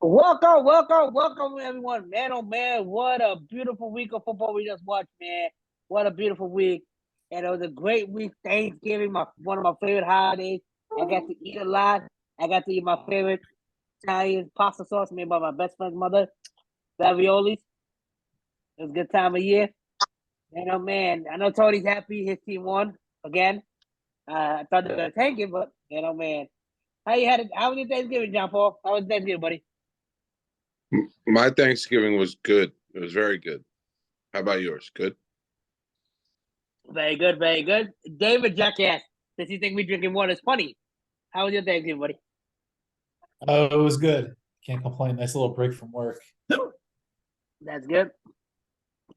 Welcome, everyone. Man, oh man, what a beautiful week of football we just watched, man. What a beautiful week. And it was a great week. Thanksgiving, one of my favorite holidays. I got to eat a lot. I got to eat my favorite Italian pasta sauce made by my best friend's mother, raviolis. It was a good time of year. And oh man, I know Tony's happy his team won again. I thought they were gonna tank it, but oh man. How was your Thanksgiving, John Paul? How was Thanksgiving, buddy? My Thanksgiving was good. It was very good. How about yours? Good? Very good, very good. David Jackass, does he think me drinking water is funny? How was your Thanksgiving, buddy? Oh, it was good. Can't complain. Nice little break from work. That's good.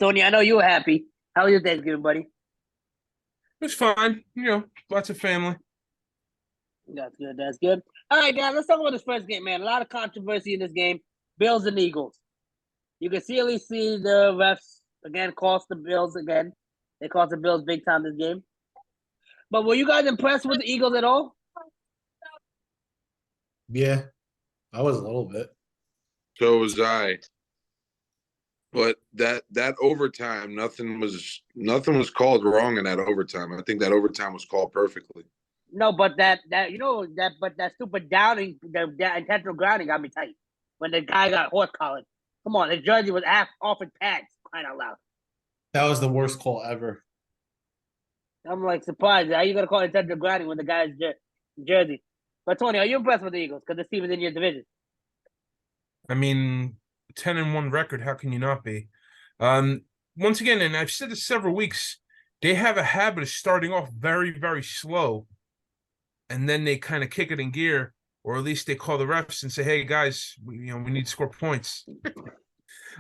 Tony, I know you were happy. How was your Thanksgiving, buddy? It was fine. Lots of family. That's good. That's good. All right, guys, let's talk about this first game, man. A lot of controversy in this game. Bills and Eagles. You can clearly see the refs again cost the Bills again. They cost the Bills big time this game. But were you guys impressed with the Eagles at all? Yeah, I was a little bit. So was I. But that overtime, nothing was called wrong in that overtime. I think that overtime was called perfectly. No, but that stupid downing, that intentional grounding got me tight. When the guy got horse collared. Come on, his jersey was off his pads, crying out loud. That was the worst call ever. I'm like surprised. How you gonna call it intentional grounding when the guy's jersey? But Tony, are you impressed with the Eagles? Because this team is in your division. I mean, 10-1 record. How can you not be? Once again, and I've said this several weeks, they have a habit of starting off very, very slow, and then they kind of kick it in gear, or at least they call the refs and say, "Hey, guys, we need to score points."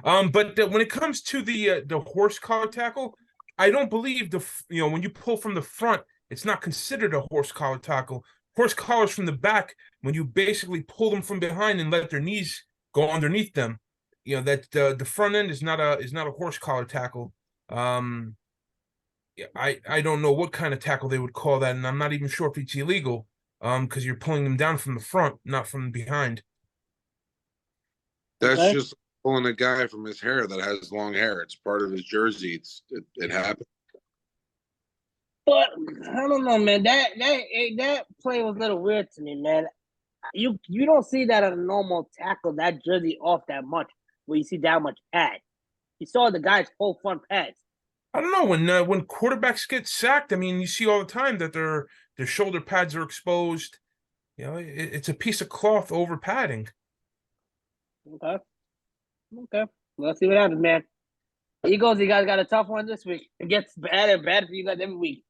But when it comes to the horse collar tackle, I don't believe when you pull from the front, it's not considered a horse collar tackle. Horse collars from the back, when you basically pull them from behind and let their knees go underneath them, that the front end is not a horse collar tackle. I don't know what kind of tackle they would call that, and I'm not even sure if it's illegal. Because you're pulling them down from the front, not from behind. That's just pulling a guy from his hair that has long hair. It's part of his jersey. It happened. But I don't know, man. That play was a little weird to me, man. You don't see that on a normal tackle, that jersey off that much, where you see that much pad. You saw the guy's full front pads. I don't know, when quarterbacks get sacked, I mean, you see all the time that their shoulder pads are exposed. It's a piece of cloth over padding. Okay. Let's see what happens, man. Eagles, you guys got a tough one this week. It gets bad and bad for you guys every week.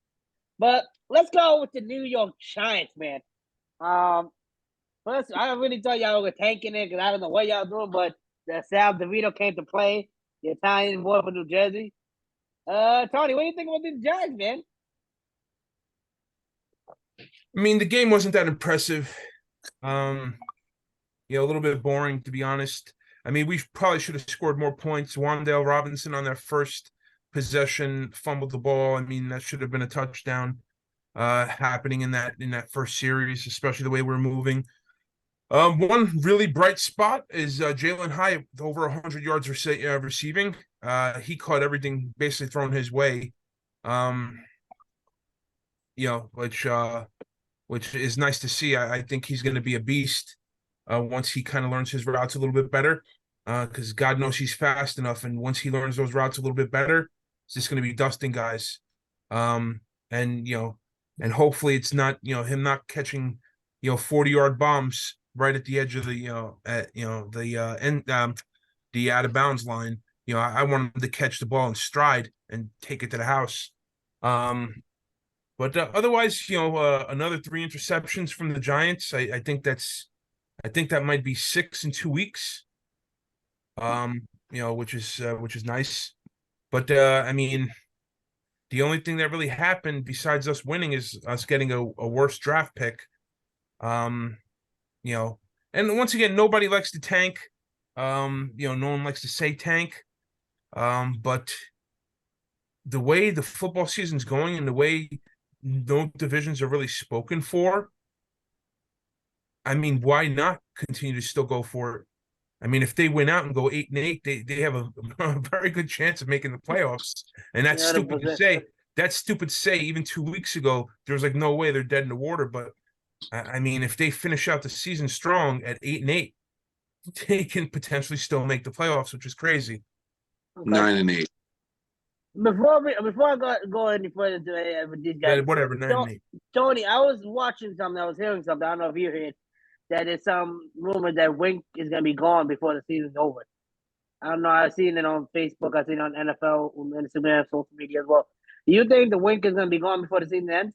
But let's go with the New York Giants, man. First, I really thought y'all were tanking it because I don't know what y'all doing, but the Sal DeVito came to play, the Italian boy from New Jersey. Tony, what do you think about these Giants, man? I mean, the game wasn't that impressive. A little bit boring, to be honest. I mean, we probably should have scored more points. Wan'Dale Robinson on their first possession fumbled the ball. I mean, that should have been a touchdown happening in that first series, especially the way we're moving. One really bright spot is Jalen Hyatt with over 100 yards receiving. He caught everything basically thrown his way. Which is nice to see. I think he's going to be a beast once he kind of learns his routes a little bit better, because God knows he's fast enough. And once he learns those routes a little bit better, it's just going to be dusting guys. And hopefully it's not him not catching 40-yard bombs right at the edge of the the out of bounds line. I want him to catch the ball in stride and take it to the house. But otherwise, another 3 interceptions from the Giants. I think that might be 6 in 2 weeks. Which is nice. But I mean, the only thing that really happened besides us winning is us getting a worse draft pick. And once again, nobody likes to tank. No one likes to say tank. But the way the football season's going and the way no divisions are really spoken for, I mean, why not continue to still go for it? I mean, if they win out and go 8-8, they have a very good chance of making the playoffs. And that's stupid to 100%. say. That's stupid to say. Even 2 weeks ago, there was like no way they're dead in the water. But I mean, if they finish out the season strong at 8-8, they can potentially still make the playoffs, which is crazy. Okay. 9-8. Before I go any further with these guys, Whatever, 9-8. Tony, I was watching something. I was hearing something. I don't know if you heard that there's some rumor that Wink is gonna be gone before the season's over. I don't know. I've seen it on Facebook. I've seen it on NFL, on Instagram, social media as well. Do you think the Wink is gonna be gone before the season ends?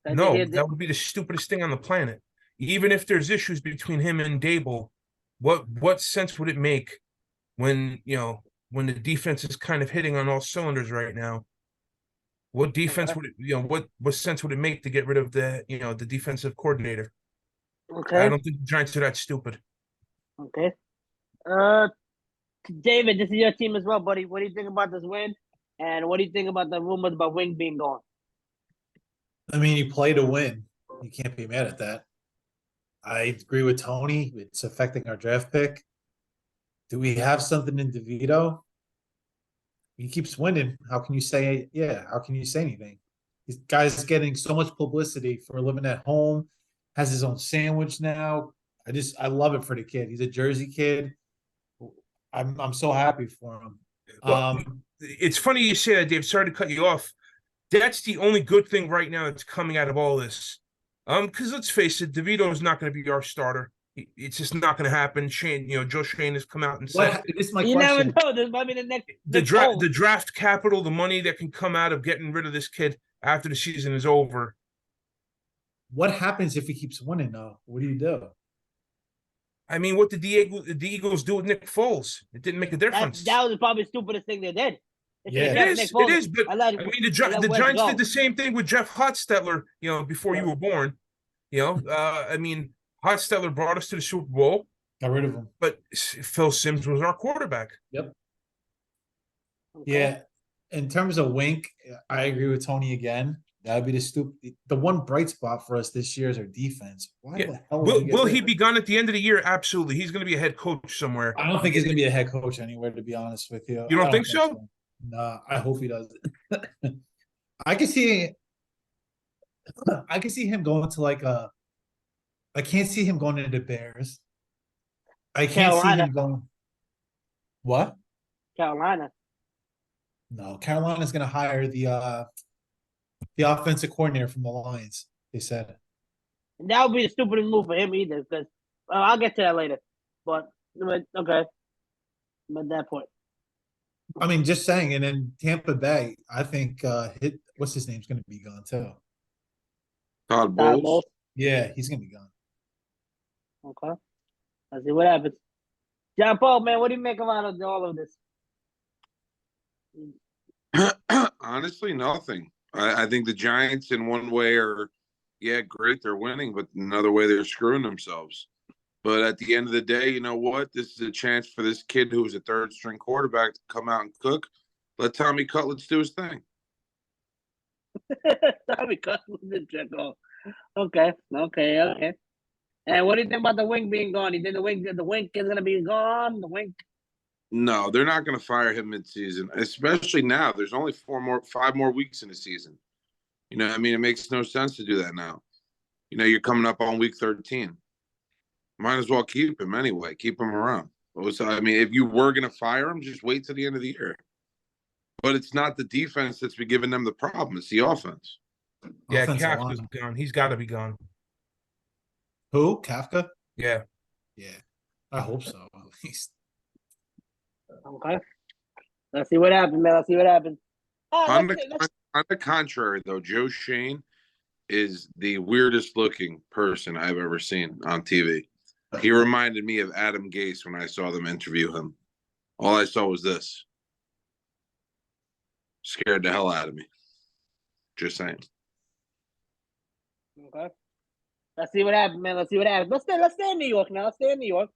No, that would be the stupidest thing on the planet. Even if there's issues between him and Dable, what sense would it make when when the defense is kind of hitting on all cylinders right now? What defense would it, what sense would it make to get rid of the defensive coordinator? Okay. I don't think the Giants are that stupid. Okay. David, this is your team as well, buddy. What do you think about this win? And what do you think about the rumors about Wing being gone? I mean, you play to win. You can't be mad at that. I agree with Tony. It's affecting our draft pick. Do we have something in DeVito? He keeps winning. How can you say, yeah, how can you say anything? This guy's getting so much publicity for living at home, has his own sandwich now. I love it for the kid. He's a Jersey kid. I'm so happy for him. It's funny you say that, Dave. Sorry to cut you off. That's the only good thing right now that's coming out of all this. Because let's face it, DeVito is not going to be our starter. It's just not going to happen. Shane, Joe Shane has come out and said, This is my You question. never know. This might be the next. the draft capital, the money that can come out of getting rid of this kid after the season is over. What happens if he keeps winning, though? What do you do? I mean, what did the Eagles do with Nick Foles? It didn't make a difference. That was probably the stupidest thing they did. Yeah. It is. But I mean, the Giants did the same thing with Jeff Hostetler, before you were born. I mean, Hostetler brought us to the Super Bowl. Got rid of him. But Phil Simms was our quarterback. Yep. Okay. Yeah. In terms of Wink, I agree with Tony again. That'd be the one bright spot for us this year is our defense. Why the hell will he be gone at the end of the year? Absolutely. He's going to be a head coach somewhere. I don't think he's going to be a head coach anywhere, to be honest with you. You don't think so? Nah, I hope he does. I can see him going to I can't see him going into the Bears. I can't see him going. What? Carolina. No, Carolina's going to hire the offensive coordinator from the Lions. They said That would be the stupidest move for him either, because I'll get to that later. But okay, at that point, I mean, just saying. And then Tampa Bay, I think what's his name's going to be gone too. Todd Bowles. Yeah, he's going to be gone. Okay, let's see what happens. John Paul, man, what do you make of all of this? Honestly, nothing. I think the Giants in one way are, great, they're winning, but another way they're screwing themselves. But at the end of the day, you know what? This is a chance for this kid who was a third-string quarterback to come out and cook. Let Tommy Cutlets do his thing. Tommy Cutlets did check off. Okay. And what do you think about the Wink being gone? You think the Wink is going to be gone? The Wink? No, they're not going to fire him mid-season, especially now. There's only 5 more weeks in the season. I mean, it makes no sense to do that now. You're coming up on week 13. Might as well keep him anyway. Keep him around. So, I mean, if you were going to fire him, just wait till the end of the year. But it's not the defense that's been giving them the problem. It's the offense. Yeah, Kafka's gone. He's got to be gone. Who? Kafka? Yeah. Yeah. I hope so, at least. Okay. Let's see what happens, man. Let's see what happens. On the contrary, though, Joe Shane is the weirdest looking person I've ever seen on TV. He reminded me of Adam Gase when I saw them interview him. All I saw was this. Scared the hell out of me. Just saying. Okay. Let's see what happens, man. Let's see what happens. Let's stay in New York now. Let's stay in New York.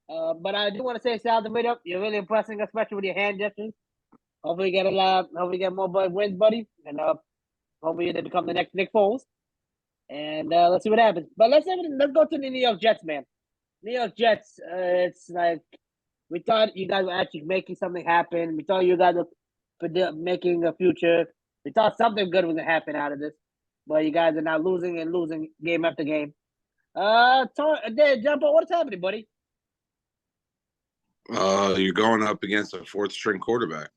But I do want to say, Sal DeVito, you're really impressing, especially with your hand gestures. Hopefully, get more wins, buddy, and hopefully they become the next Nick Foles. And let's see what happens. But let's go to the New York Jets, man. New York Jets. It's like we thought you guys were actually making something happen. We thought you guys were making a future. We thought something good was gonna happen out of this, but you guys are now losing and losing game after game. Jumbo, what's happening, buddy? You're going up against a fourth string quarterback.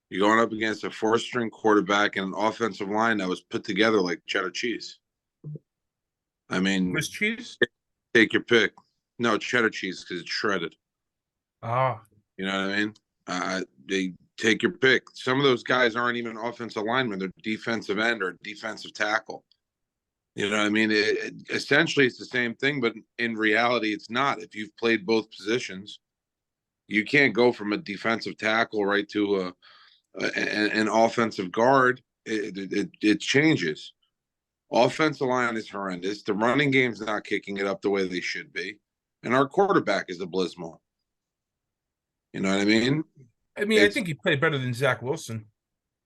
You're going up against a fourth string quarterback and an offensive line that was put together like cheddar cheese. I mean, Swiss cheese? take your pick. No, cheddar cheese because it's shredded. Ah, You know what I mean? They take your pick. Some of those guys aren't even offensive linemen; they're defensive end or defensive tackle. You know what I mean? Essentially, it's the same thing, but in reality, it's not. If you've played both positions, you can't go from a defensive tackle right to an offensive guard. It changes. Offensive line is horrendous. The running game's not kicking it up the way they should be, and our quarterback is abysmal. You know what I mean? I mean, I think he played better than Zach Wilson.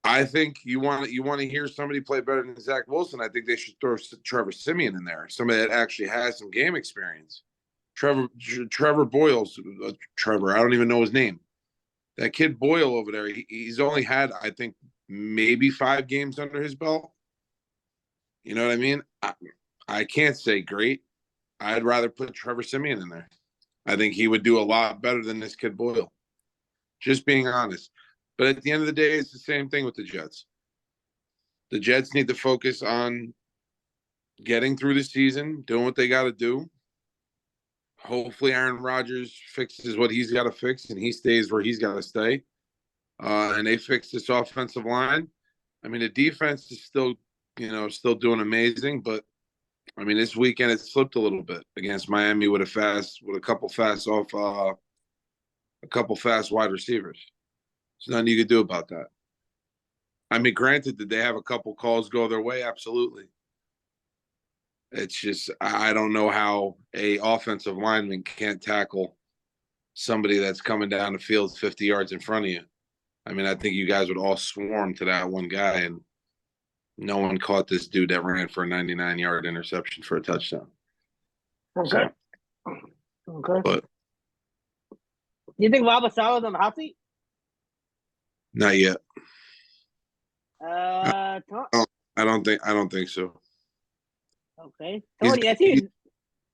I think you want to hear somebody play better than Zach Wilson. I think they should throw Trevor Siemian in there, somebody that actually has some game experience. Trevor Boyle's Trevor. I don't even know his name. That kid Boyle over there. He's only had, I think, maybe 5 games under his belt. You know what I mean? I can't say great. I'd rather put Trevor Siemian in there. I think he would do a lot better than this kid Boyle. Just being honest. But at the end of the day, it's the same thing with the Jets. The Jets need to focus on getting through the season, doing what they got to do. Hopefully, Aaron Rodgers fixes what he's got to fix and he stays where he's got to stay. And they fix this offensive line. I mean, the defense is still doing amazing. But, I mean, this weekend it slipped a little bit against Miami with a couple fast wide receivers. There's nothing you could do about that. I mean, granted, did they have a couple calls go their way? Absolutely. It's just I don't know how a offensive lineman can't tackle somebody that's coming down the field 50 yards in front of you. I mean, I think you guys would all swarm to that one guy, and no one caught this dude that ran for a 99-yard interception for a touchdown. Okay. So, okay. But You think Robert Sala's on the hot seat? not yet. Uh, I don't think so. Okay, Tony, I see.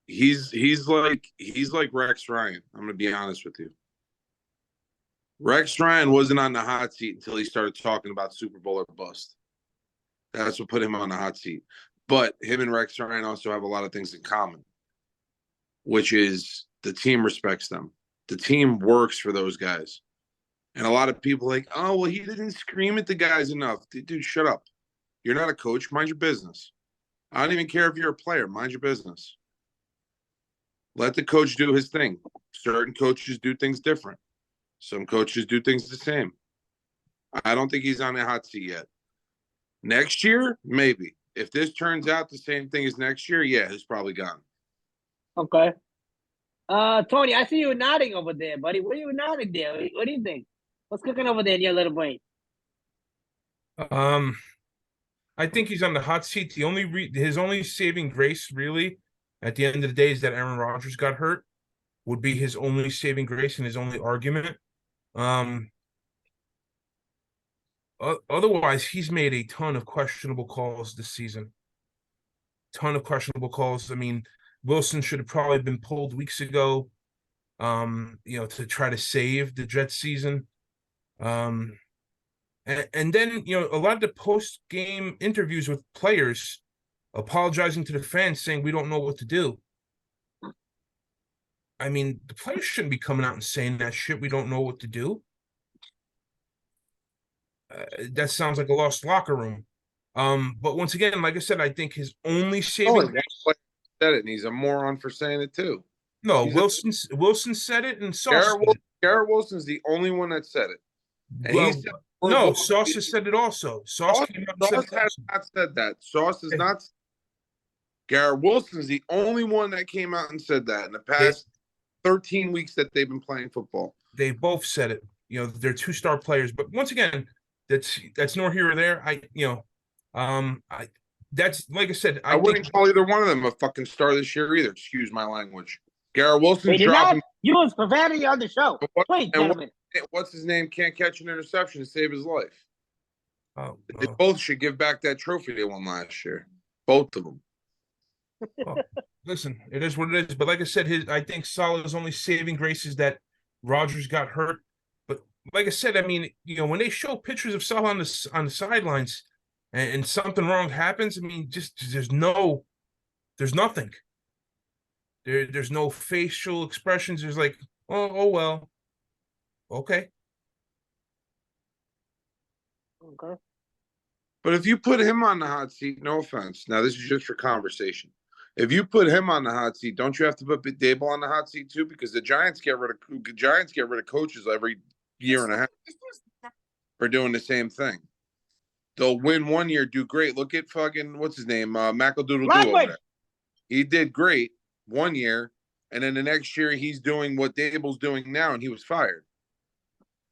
He's like Rex Ryan. I'm gonna be honest with you. Rex Ryan wasn't on the hot seat until he started talking about Super Bowl or bust. That's what put him on the hot seat. But him and Rex Ryan also have a lot of things in common, which is the team respects them. The team works for those guys. And a lot of people are like, oh, well, he didn't scream at the guys enough. Dude, shut up. You're not a coach. Mind your business. I don't even care if you're a player. Mind your business. Let the coach do his thing. Certain coaches do things different. Some coaches do things the same. I don't think he's on the hot seat yet. Next year, maybe. If this turns out the same thing as next year, yeah, he's probably gone. Okay. Tony, I see you nodding over there, buddy. What are you nodding there? What do you think? What's cooking over there in your little brain? I think he's on the hot seat. His only saving grace, really, at the end of the day, is that Aaron Rodgers got hurt. Would be his only saving grace and his only argument. Otherwise, he's made a ton of questionable calls this season. Ton of questionable calls. I mean, Wilson should have probably been pulled weeks ago. To try to save the Jets season. And then, a lot of the post-game interviews with players apologizing to the fans, saying we don't know what to do. I mean, the players shouldn't be coming out and saying that shit. We don't know what to do. That sounds like a lost locker room. But once again, like I said, I think his only saving grace said it, and he's a moron for saying it too. No, Wilson said it, and Sauce. Garrett Wilson's the only one that said it. And Sauce has said it also. Sauce came out and said has not said that. Sauce has not. Garrett Wilson's the only one that came out and said that in the past 13 weeks that they've been playing football. They both said it. They're 2-star players, but once again, that's nor here or there. that's like I said. I wouldn't call either one of them a fucking star this year either. Excuse my language. Garrett Wilson's dropping. Use profanity on the show. Please, gentlemen. What's his name? Can't catch an interception to save his life. Oh, They both should give back that trophy they won last year. Both of them. Well, listen, it is what it is. But like I said, I think Salah's only saving grace is that Rodgers got hurt. But like I said, I mean, when they show pictures of Salah on the sidelines and something wrong happens, I mean, just there's nothing. There's no facial expressions. There's like, oh well, okay. Okay. But if you put him on the hot seat, no offense. Now this is just for conversation. If you put him on the hot seat, don't you have to put Dable on the hot seat too? Because the Giants get rid of coaches every year and a half for doing the same thing. They'll win one year, do great. Look at fucking what's his name, McAdoodle over there. He did great one year, and then the next year he's doing what Dable's doing now, and he was fired.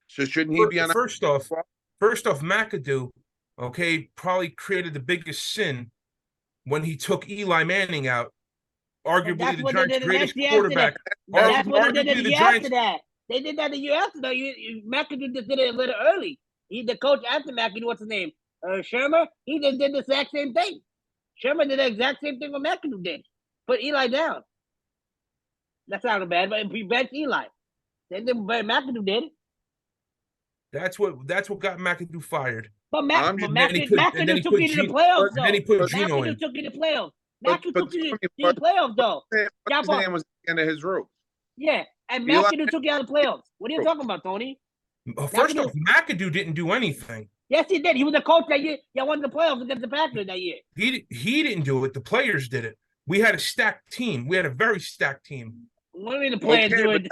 So shouldn't he be on? First off, McAdoo, okay, probably created the biggest sin when he took Eli Manning out. Arguably the Giants' greatest quarterback. That's what they did the year after that. They did that the year after that. McAdoo just did it a little early. He, the coach after McAdoo, what's his name? Shermer. He just did the exact same thing. Shermer did the exact same thing what McAdoo did. Put Eli down. That sounded bad, but he benched Eli. Then McAdoo did. That's what got McAdoo fired. But McAdoo took you to the playoffs, though. And then he put Geno in. McAdoo took you to the playoffs. McAdoo took you to the playoffs, though. His name was the end of his rope. Yeah, and McAdoo took you out of the playoffs. What are you talking about, Tony? First off, McAdoo didn't do anything. Yes, he did. He was the coach that year. Y'all won the playoffs against the Packers that year. He didn't do it. The players did it. We had a stacked team. We had a very stacked team. What do you mean the players do it?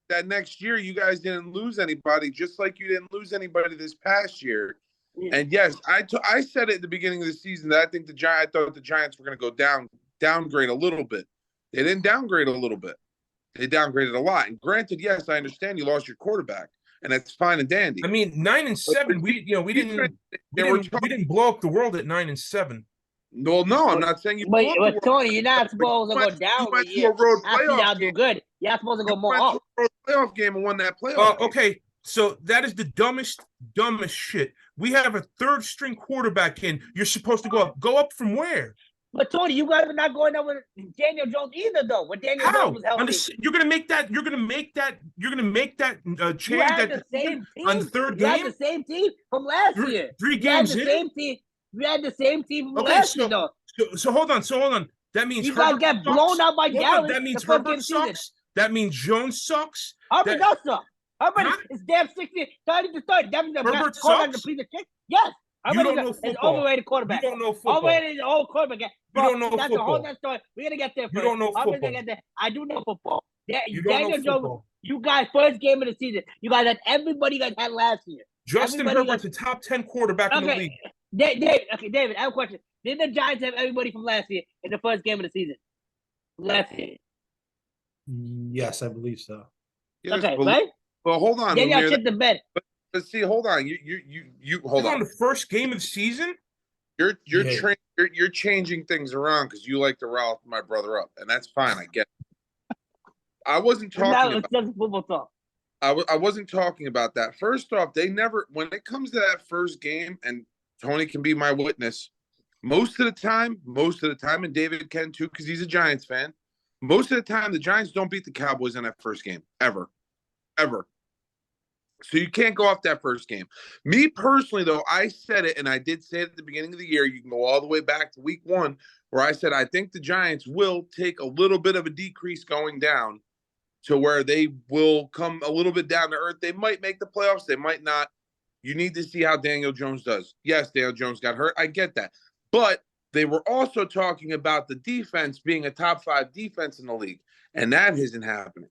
That next year, you guys didn't lose anybody, just like you didn't lose anybody this past year. Yeah. And yes, I said it at the beginning of the season that I thought the Giants were going to go downgrade a little bit. They didn't downgrade a little bit. They downgraded a lot. And granted, yes, I understand you lost your quarterback, and that's fine and dandy. I mean, 9-7. We didn't blow up the world at 9-7. No, I'm not saying you. But Tony, you're not supposed to go down. You went to a road playoff do good. You're not supposed to go more up. A road playoff game and won that playoff. Okay, so that is the dumbest shit. We have a third string quarterback in. You're supposed to go up. Go up from where? But Tony, you guys are not going up with Daniel Jones either, though. When Daniel Jones was healthy, you're gonna make that change on the third game. You had the same team from last year. Three games in. Same team. We had the same team from last year, though. So hold on. That means you guys get blown out by Dallas. That means Herbert sucks. That means Jones sucks. Herbert does suck. Herbert is damn 60, 30-30. That means the Herbert best quarterback to the kick. Yes. Herbert is an overrated quarterback. You don't know football. Overrated old quarterback. You don't know that's football. That's the whole story. We're gonna get there first. You don't know football. I do know football. Daniel Jones. You guys, first game of the season. You guys had everybody you guys had last year. Justin Herbert's a top 10 quarterback in the league. David, I have a question. Did the Giants have everybody from last year in the first game of the season? Last year. Yes, I believe so. Yes, okay, right? Well, hold on. Then y'all shit the bed. But see, hold on. You hold on. The first game of the season? You're changing things around because you like to rile my brother up, and that's fine. I get it. I wasn't talking about just football talk. I wasn't talking about that. First off, they never, when it comes to that first game, and Tony can be my witness, most of the time, and David can too, because he's a Giants fan, most of the time, the Giants don't beat the Cowboys in that first game, ever. So you can't go off that first game. Me personally, though, I said it, and I did say it at the beginning of the year. You can go all the way back to week 1, where I said I think the Giants will take a little bit of a decrease going down to where they will come a little bit down to earth. They might make the playoffs. They might not. You need to see how Daniel Jones does. Yes, Daniel Jones got hurt. I get that. But they were also talking about the defense being a top 5 defense in the league, and that isn't happening.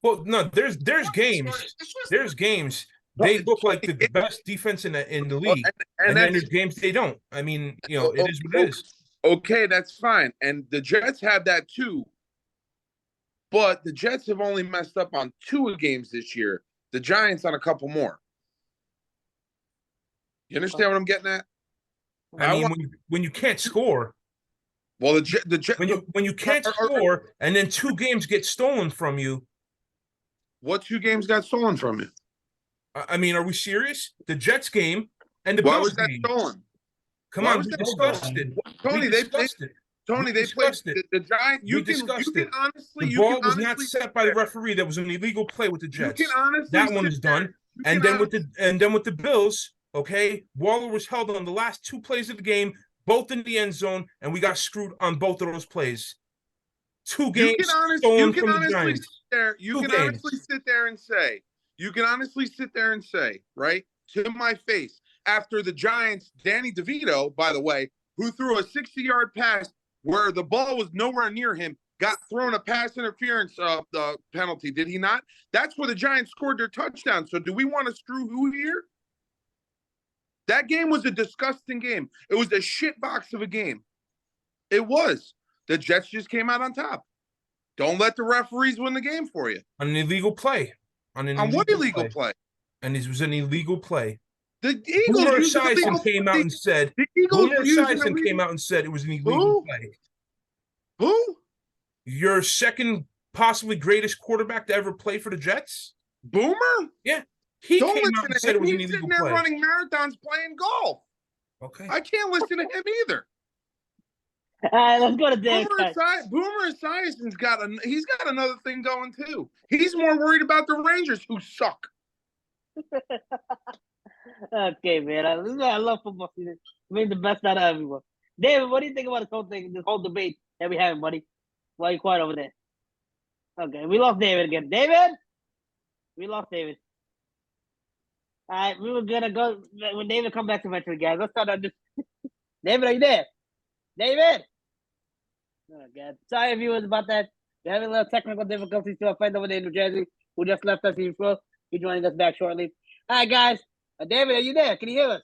Well, no, there's games. There's games. They look like the best defense in the league, and then there's games they don't. I mean, it is what it is. Okay, that's fine. And the Jets have that too. But the Jets have only messed up on 2 games this year. The Giants on a couple more. You understand what I'm getting at? I mean, when you can't score, Well, the when you can't score, and then 2 games get stolen from you. What 2 games got stolen from you? I mean, are we serious? The Jets game and the Why Bills was that game. stolen? Come Why on, was we that discussed stolen? it. Tony, We discussed it. Tony, We they played discussed it. the Giants. We You can discussed it. honestly, The you can ball was not honestly set by the referee. That was an illegal play with the You can Jets. honestly That one sit is there- done. you And can then with the Bills, okay, Waller was held on the last 2 plays of the game, both in the end zone, and we got screwed on both of those plays. 2 You games can stolen from the honestly Giants. sit there. You 2 can games. honestly sit there and say, right, to my face, after the Giants, Danny DeVito, by the way, who threw a 60-yard pass where the ball was nowhere near him, got thrown a pass interference penalty, did he not? That's where the Giants scored their touchdown. So do we want to screw who here? That game was a disgusting game. It was a shit box of a game. It was. The Jets just came out on top. Don't let the referees win the game for you. On an illegal play. On what illegal play? And this was an illegal play. The Eagles Boomer used an illegal Esiason came out and said. The Eagles Boomer used an Esiason illegal. came out and said it was an illegal play. Who? Your second, possibly greatest quarterback to ever play for the Jets. Boomer? Yeah, he Don't came out listen and to said it him. was an He's illegal sitting there play. running marathons playing golf. Okay. I can't listen to him either. All right, let's go to Dan. Boomer Esiason's he's got another thing going too. He's more worried about the Rangers, who suck. Okay, man. I love football season. It means the best out of everyone. David, what do you think about this whole thing, this whole debate that we having, buddy? Why are you quiet over there? Okay, we lost David again. David? We lost David. All right, we were gonna go when David come back eventually, guys. Let's start on this. David, are you there? David? Oh God. Sorry, viewers, about that. We're having a little technical difficulties to our friend over there in New Jersey who just left us. He's joining us back shortly. All right, guys. David, are you there? Can you hear us?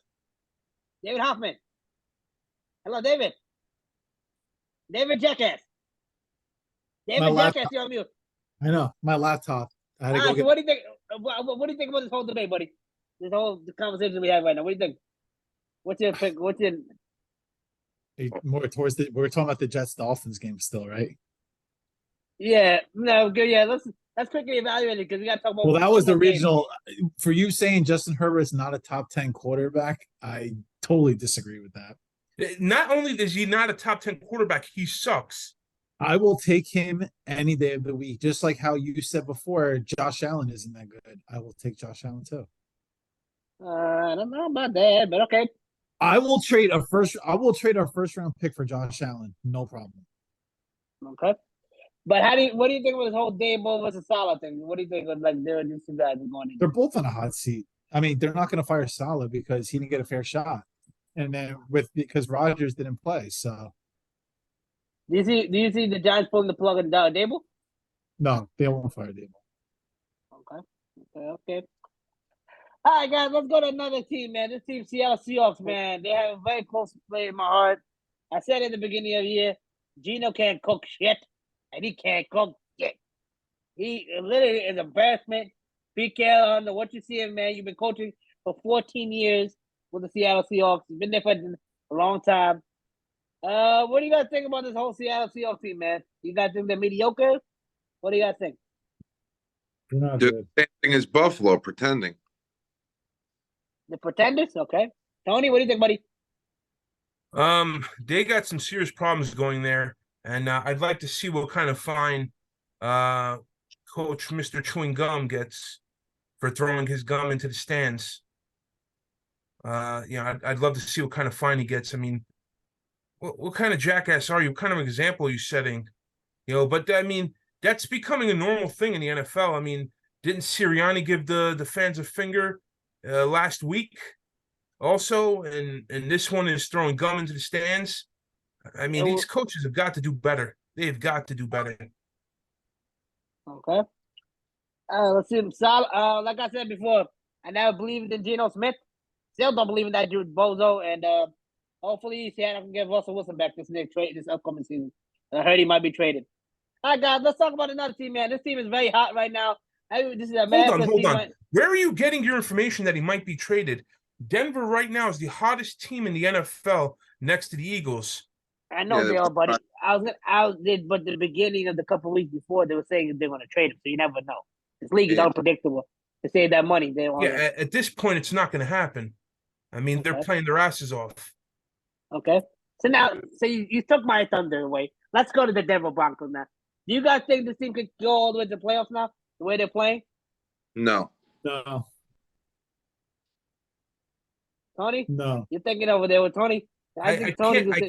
David Hoffman. Hello, David. David Jackass. David Jackass, you're on mute. I know. My laptop. I had to go So get what do you think? What do you think about this whole debate, buddy? This whole conversation we have right now. What do you think? What's your pick? What's your more towards we're talking about the Jets Dolphins game still, right? Yeah, no, good. Yeah, let's quickly evaluate it because we got to talk about. Well, that was the football games. original. For you saying Justin Herbert is not a top 10 quarterback, I totally disagree with that. Not only is he not a top 10 quarterback, he sucks. I will take him any day of the week, just like how you said before. Josh Allen isn't that good. I will take Josh Allen too. I don't know about that, but okay. I will trade our first round pick for Josh Allen. No problem. Okay. But what do you think of this whole Dable versus Salah thing? What do you think of these two guys going in? They're both on a hot seat. I mean, they're not going to fire Salah because he didn't get a fair shot, and then because Rodgers didn't play. So, do you see the Giants pulling the plug on Dable? no, they won't fire Dable. Okay. All right, guys, let's go to another team, man. This team, Seattle Seahawks, man. They have a very close play in my heart. I said in the beginning of the year, Gino can't cook shit, and he can't cook shit. He literally is embarrassment. PK, I don't know what you see him, man. You've been coaching for 14 years with the Seattle Seahawks. You've been there for a long time. What do you guys think about this whole Seattle Seahawks team, man? You guys think they're mediocre? What do you guys think? They're not The good. same thing as Buffalo, pretending. The Pretenders? Okay. Tony, what do you think, buddy? They got some serious problems going there, and I'd like to see what kind of fine Coach Mr. Chewing Gum gets for throwing his gum into the stands. I'd love to see what kind of fine he gets. I mean, what kind of jackass are you? What kind of example are you setting? But I mean, that's becoming a normal thing in the NFL. I mean, didn't Sirianni give the fans a finger last week? Also, and this one is throwing gum into the stands. I mean, these coaches have got to do better. They've got to do better. Okay. Let's see. Like I said before, I never believed in Geno Smith. Still don't believe in that dude Bozo. And hopefully Seattle can get Russell Wilson back this upcoming season. I heard he might be traded. All right, guys, let's talk about another team, man. This team is very hot right now. This is a Hold on. Where are you getting your information that he might be traded? Denver right now is the hottest team in the NFL next to the Eagles. I know they are, buddy. But the beginning of the couple weeks before, they were saying they're going to trade him, so you never know. This league is unpredictable. To save that money, they want. Yeah, at this point, it's not going to happen. I mean, they're playing their asses off. Okay. So now, you took my thunder away. Let's go to the Denver Broncos now. Do you guys think this team could go all the way to the playoffs now, the way they're playing? No. No. Tony? No. You're thinking over there with Tony? I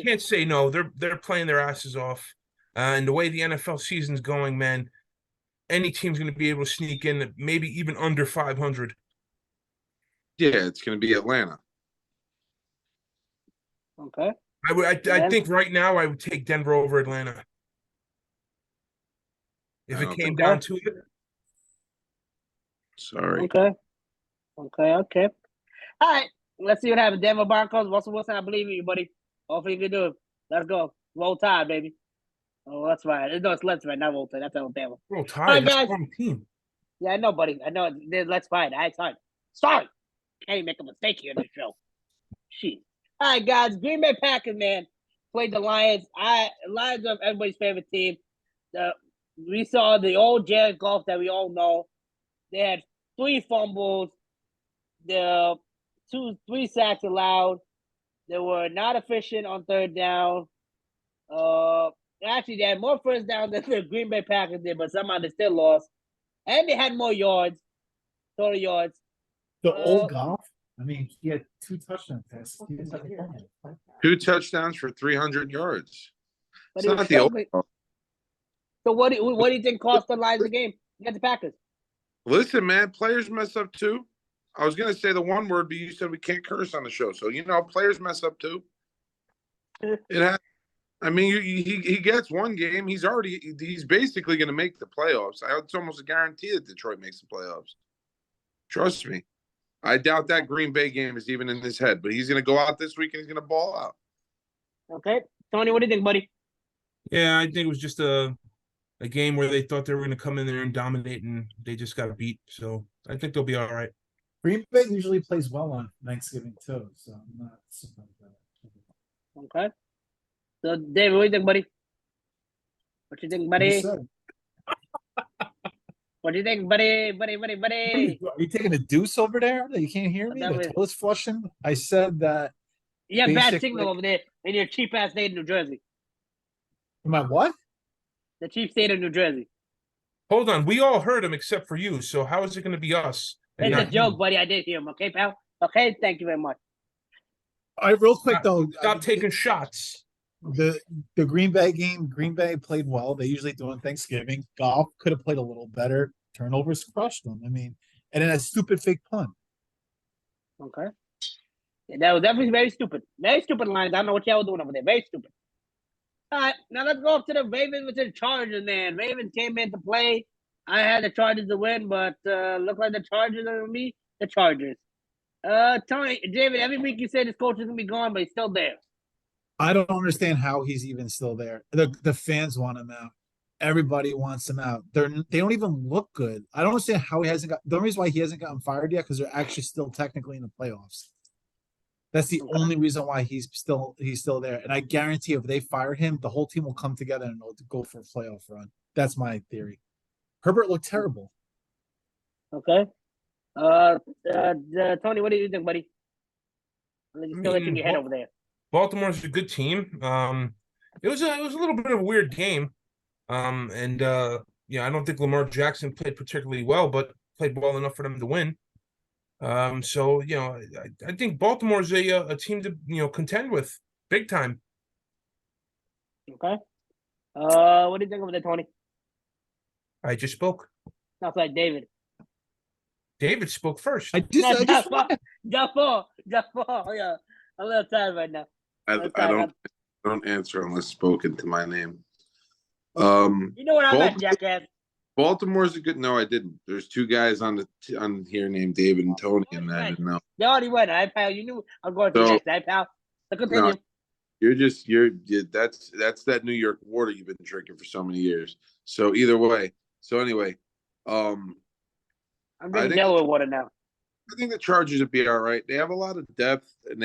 can't say no. They're playing their asses off. And the way the NFL season's going, man, any team's going to be able to sneak in, maybe even under 500. Yeah, it's going to be Atlanta. Okay. I think right now I would take Denver over Atlanta. If it came down to it. Sorry. Okay. All right. Let's see what happens. Denver Broncos, Russell Wilson, I believe in you, buddy. Hopefully you can do it. Let's go. Roll Tide, baby. Oh, that's right. No, it's Let's Ride, not Roll Tide. That's Alabama. Roll Tide, that's a wrong team. Yeah, I know, buddy. I know. Let's Ride. All right, sorry. Can't even make a mistake here in this show. Shit. All right, guys. Green Bay Packers, man, played the Lions. Lions are everybody's favorite team. We saw the old Jared Goff that we all know. They had 3 fumbles. The 3 sacks allowed. They were not efficient on third down. Actually, they had more first down than the Green Bay Packers did, but somehow they still lost. And they had more yards, total yards. The old Goff. I mean, he had 2 touchdown passes. 2 touchdowns for 300 yards. But it's not the old. So what do you think cost the Lions the game against the Packers? Listen, man, players mess up too. I was going to say the one word, but you said we can't curse on the show. So, players mess up too. I mean, he gets one game. He's basically going to make the playoffs. It's almost a guarantee that Detroit makes the playoffs. Trust me. I doubt that Green Bay game is even in his head, but he's going to go out this week and he's going to ball out. Okay. Tony, what do you think, buddy? Yeah, I think it was just a game where they thought they were going to come in there and dominate, and they just got beat. So I think they'll be all right. Green Bay usually plays well on Thanksgiving too, so I'm not surprised by that. Okay. So, David, what do you think, buddy? What you think, buddy? What do you think, buddy? Are you taking a deuce over there that you can't hear me? The toes flushing? I said that. You have bad signal over there in your cheap ass state of New Jersey. My what? The cheap state of New Jersey. Hold on. We all heard him except for you, so how is it going to be us? It's a joke, buddy. I did hear him. Okay, pal? Okay, thank you very much. All right, real quick, though. Stop taking shots. The Green Bay game, Green Bay played well. They usually do on Thanksgiving. Goff could have played a little better. Turnovers crushed them. I mean, and then a stupid fake punt. Okay. Yeah, that was definitely very stupid. Very stupid lines. I don't know what y'all were doing over there. Very stupid. All right, now let's go up to the Ravens with the Chargers, man. Ravens came in to play. I had the Chargers to win, but look like the Chargers are going to be the Chargers. Tony, David, every week you say this coach is going to be gone, but he's still there. I don't understand how he's even still there. The fans want him out. Everybody wants him out. They don't even look good. I don't understand how he hasn't got. The reason why he hasn't gotten fired yet because they're actually still technically in the playoffs. That's the only reason why he's still there. And I guarantee if they fired him, the whole team will come together and go for a playoff run. That's my theory. Herbert looked terrible. Okay. Tony, what do you think, buddy? You're still hitting your head over there. Baltimore's a good team. It was a little bit of a weird game. I don't think Lamar Jackson played particularly well, but played well enough for them to win. I think Baltimore's a team to contend with big time. Okay. What do you think of that, Tony? I just spoke. Sounds like David. David spoke first. Just four. Yeah, I'm a little tired right now. I don't answer unless spoken to my name. You know what I'm at, jackass. Baltimore's a good. No, I didn't. There's 2 guys on here named David and Tony, and I didn't know. They already went. I pal. You knew I'm going to next. I pal. So continue. No, that's that New York water you've been drinking for so many years. So either way. So anyway, I'm drinking Delaware water now. I think the Chargers would be all right. They have a lot of depth, and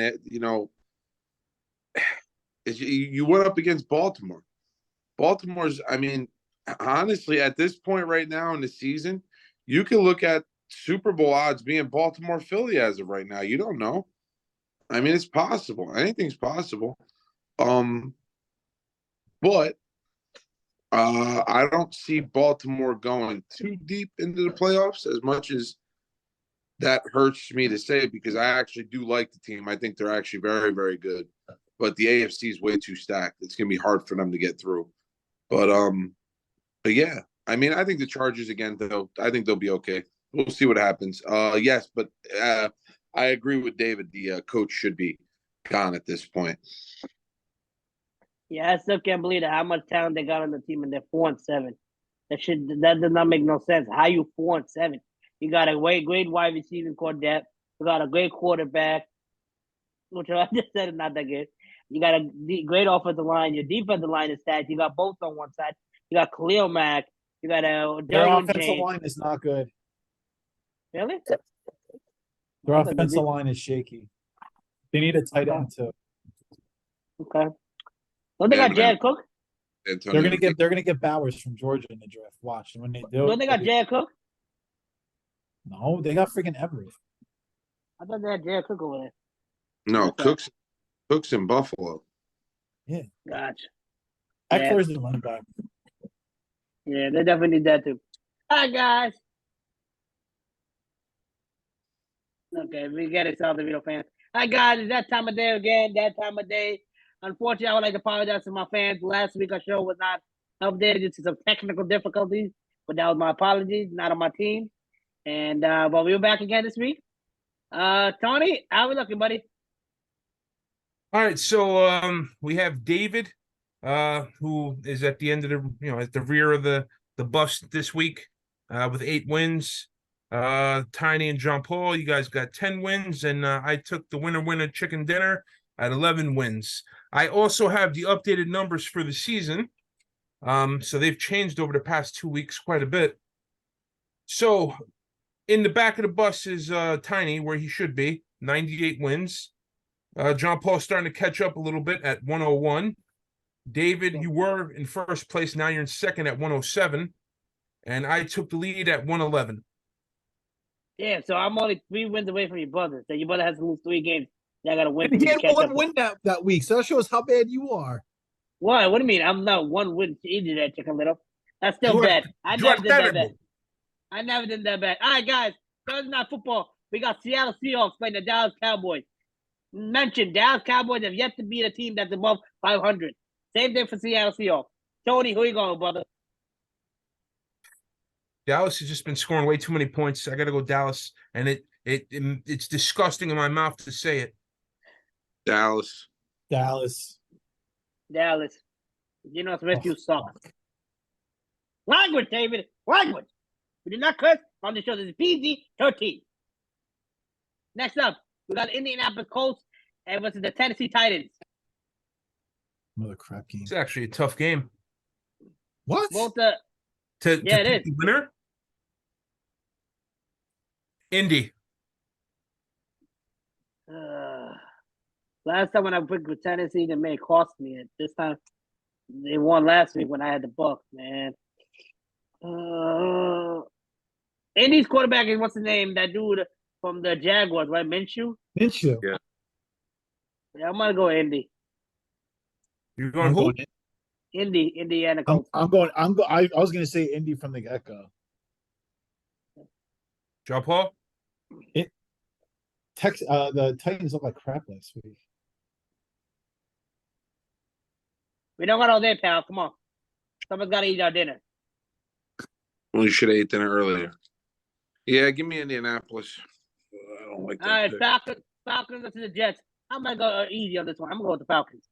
you went up against Baltimore. Baltimore's, I mean, honestly, at this point right now in the season, you can look at Super Bowl odds being Baltimore Philly as of right now. You don't know. I mean, it's possible. Anything's possible. But I don't see Baltimore going too deep into the playoffs as much as that hurts me to say because I actually do like the team. I think they're actually very, very good. But the AFC is way too stacked. It's gonna be hard for them to get through. But yeah, I mean, I think the Chargers again, though, I think they'll be okay. We'll see what happens. Yes, but I agree with David. The coach should be gone at this point. Yeah, I still can't believe how much talent they got on the team, and they're 4-7. That does not make no sense. How you 4-7? You got a great wide receiving core depth. You got a great quarterback, which I just said is not that good. You got a great offensive line. Your defensive line is stacked. You got both on one side. You got Khalil Mack. You got a Their Derwin offensive James. line is not good. Really? Their offensive line is shaky. They need a tight end too. Okay. Don't they got Jared Cook? They're gonna get Bowers from Georgia in the draft. Watch, and when they do, Don't they got Jared Cook? No, they got freaking Everett. I thought they had Jared Cook over there. No, Cook's in Buffalo. Yeah, Gotcha. Eckler is the running back. Yeah, they definitely need that too. All right, guys. Okay, we get it, South Vito fans. All right, guys, it's that time of day again. That time of day. Unfortunately, I would like to apologize to my fans. Last week, our show was not updated due to some technical difficulties, but that was my apologies, not on my team. And but we're back again this week. Tony, how we looking, buddy? All right, so we have David, who is at the end of at the rear of the bus this week, with 8 wins. Tiny and John Paul, you guys got 10 wins, and I took the winner chicken dinner at 11 wins. I also have the updated numbers for the season. So they've changed over the past 2 weeks quite a bit. So in the back of the bus is Tiny, where he should be, 98 wins. John Paul starting to catch up a little bit at 101. David, you were in first place. Now you're in second at 107. And I took the lead at 111. Yeah, so I'm only 3 wins away from your brother. So your brother has to lose 3 games. I got to win. And he had 1 win that week, so that shows how bad you are. Why? What do you mean? I'm not 1 win either, that Chicken Little. That's still bad. I never did that bad. I never did that bad. All right, guys. Thursday night football. We got Seattle Seahawks playing the Dallas Cowboys. Mentioned Dallas Cowboys have yet to beat a team that's above 500. Same thing for Seattle Seahawks. Tony, who you going, brother? Dallas has just been scoring way too many points. I got to go Dallas, and it's disgusting in my mouth to say it. Dallas. You know, Smith, you suck. Language, David. Language. We did not curse on the show. This is PG-13. Next up, we got Indianapolis Colts and versus the Tennessee Titans. Another crap game. It's actually a tough game. What? Both to it pick is. the winner? Indy. Last time when I picked with Tennessee, they may cost me it. This time, they won last week when I had the Bucks, man. Indy's quarterback is what's the name? That dude from the Jaguars, right? Minshew. Yeah. Yeah, I'm gonna go Indy. You're going who? Indiana I was gonna say Indy from the get-go. John Paul? The Titans look like crap last week. We don't got all day, pal. Come on. Someone's got to eat our dinner. Well, you should have ate dinner earlier. Yeah, give me Indianapolis. I don't like that. All right, Falcons versus the Jets. I'm going to go easy on this one. I'm going to go with the Falcons.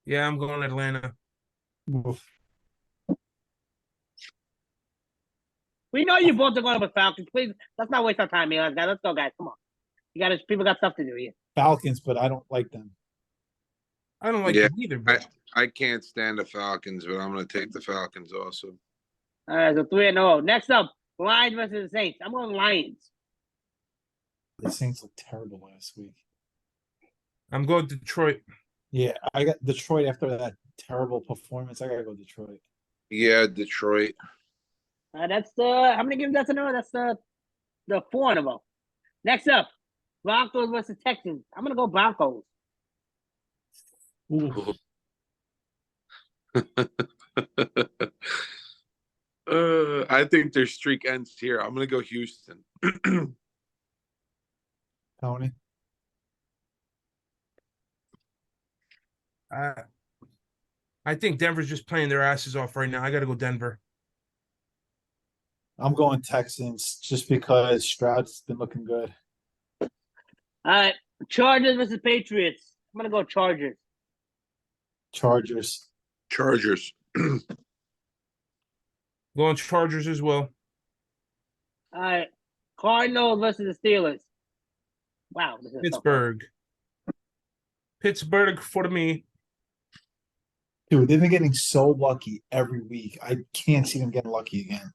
Yeah, I'm going Atlanta. Oof. We know you both are going with Falcons. Please, let's not waste our time here, guys. Let's go, guys. Come on. People got stuff to do here. Falcons, but I don't like them. I don't like them either. But I can't stand the Falcons, but I'm going to take the Falcons also. All right, so 3-0. Next up, Lions versus the Saints. I'm going Lions. The Saints looked terrible last week. I'm going Detroit. Yeah, I got Detroit after that terrible performance. I gotta go Detroit. Yeah, Detroit. That's how many games that's another? That's the 4 in a row. Next up, Broncos versus Texans. I'm gonna go Broncos. Ooh, I think their streak ends here. I'm gonna go Houston. Tony. I think Denver's just playing their asses off right now. I got to go Denver. I'm going Texans just because Stroud's been looking good. All right, Chargers versus Patriots. I'm gonna go Chargers. Chargers. Chargers. Going Chargers as well. All right, Cardinals versus the Steelers. Wow, this is Pittsburgh. Pittsburgh for me. Dude, they've been getting so lucky every week. I can't see them getting lucky again.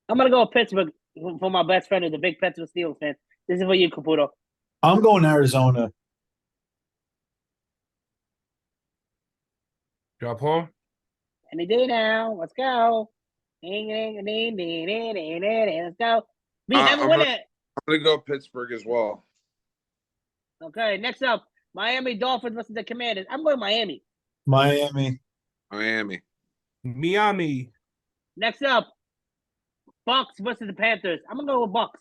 I'm gonna go Pittsburgh for my best friend who's a big Pittsburgh Steelers fan. This is for you, Caputo. I'm going Arizona. Drop Paul. Any day now. Let's go. Let's go. We have a I'm winner. gonna go Pittsburgh as well. Okay, next up, Miami Dolphins versus the Commanders. I'm going Miami. Miami. Miami. Miami. Next up, Bucks versus the Panthers. I'm gonna go with Bucks.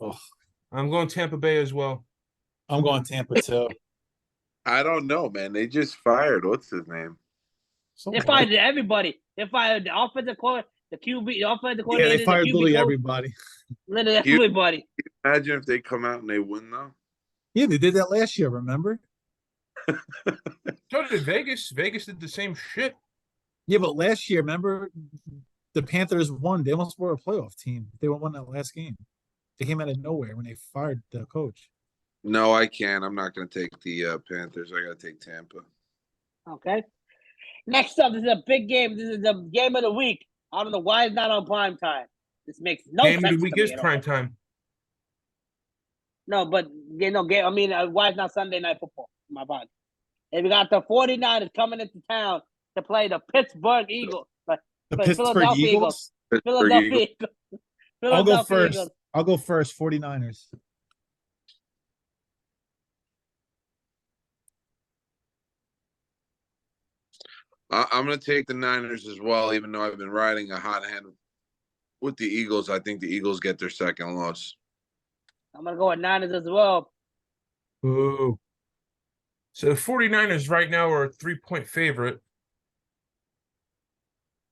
Oh, I'm going Tampa Bay as well. I'm going Tampa too. I don't know, man. They just fired. What's his name? They fired everybody. They fired the offensive coordinator, the QB, the offensive Yeah, coordinator. they fired the QB literally coach, everybody. literally You- everybody. Imagine if they come out and they win, though. Yeah, they did that last year, remember? So did Vegas. Vegas did the same shit. Yeah, but last year, remember, the Panthers won. They almost were a playoff team. They won that last game. They came out of nowhere when they fired the coach. No, I can't. I'm not going to take the Panthers. I got to take Tampa. Okay. Next up, this is a big game. This is the game of the week. I don't know why it's not on prime time. This makes no Game sense. of the week to me is at all. prime time. No, but game. I mean, why it's not Sunday night football? My bad. And we got the 49ers coming into town to play the Pittsburgh Eagles. The But Pittsburgh Philadelphia Eagles? Pittsburgh Philadelphia Eagles. Eagles. I'll go Philadelphia first. Eagles. I'll go first. 49ers. I'm going to take the Niners as well, even though I've been riding a hot hand with the Eagles. I think the Eagles get their second loss. I'm gonna go with Niners as well. Ooh. So the 49ers right now are a 3-point favorite.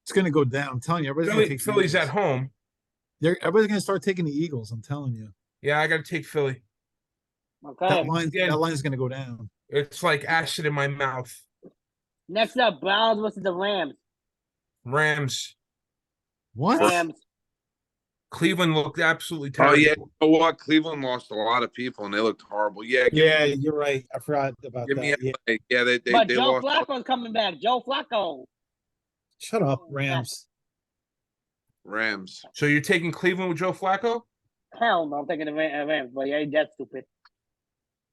It's going to go down. I'm telling you, everybody's going to take the Philly's at Eagles. home. Everybody's going to start taking the Eagles. I'm telling you. Yeah, I got to take Philly. Okay. That line again. is going to go down. It's like acid in my mouth. Next up, Browns versus the Rams. Rams. What? Rams. Cleveland looked absolutely Oh, terrible. yeah. You know what? Cleveland lost a lot of people, and they looked horrible. Yeah. Yeah, you're right. I forgot about Give me that. Yeah. yeah, they But they Joe lost. Flacco's coming back. Joe Flacco. Shut up, Rams. Rams. So you're taking Cleveland with Joe Flacco? Hell no, I'm taking the Rams, but yeah, that's stupid.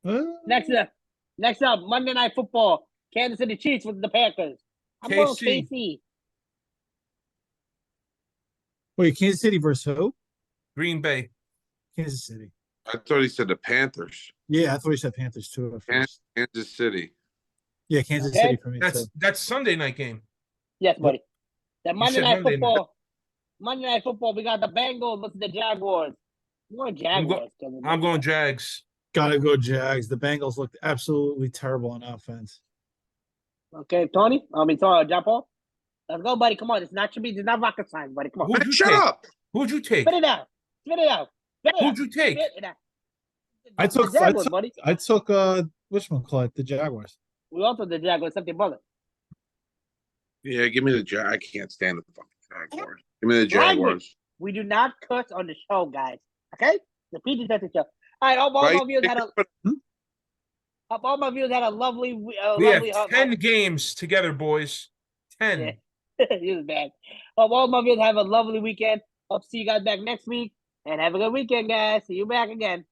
Uh, Next up, Monday Night Football. Kansas City Chiefs with the Packers. I'm going KC. KC. Wait, Kansas City versus who? Green Bay. Kansas City. I thought he said the Panthers. Yeah, I thought you said Panthers too at first. Kansas City. Yeah, Kansas Okay. City for me too. That's Sunday night game. Yes, buddy. The Monday said Night Monday night. Football. Monday Night Football, we got the Bengals versus the Jaguars. I'm going Jaguars. I'm going Jags. Gotta go Jags. The Bengals looked absolutely terrible on offense. Okay, Tony. Sorry, John Paul. Let's go, buddy. Come on. It's not rocket science, buddy. Come on. Who'd you Shut take? up. Who'd you take? Spit it out. Spit it out. Spit it out. Who'd you take? Spit it out. I The took Jaguars, buddy. whatchamacallit, the Jaguars. We also the Jaguars, except your brother. Yeah, give me the I can't stand the fucking Jaguars. Give me the Jaguars. We do not curse on the show, guys. Okay? The PG-13 show. All right, all my viewers had a lovely We lovely have 10 games together, boys. 10. Yeah. He was bad. All my viewers have a lovely weekend. Hope to see you guys back next week. And have a good weekend, guys. See you back again.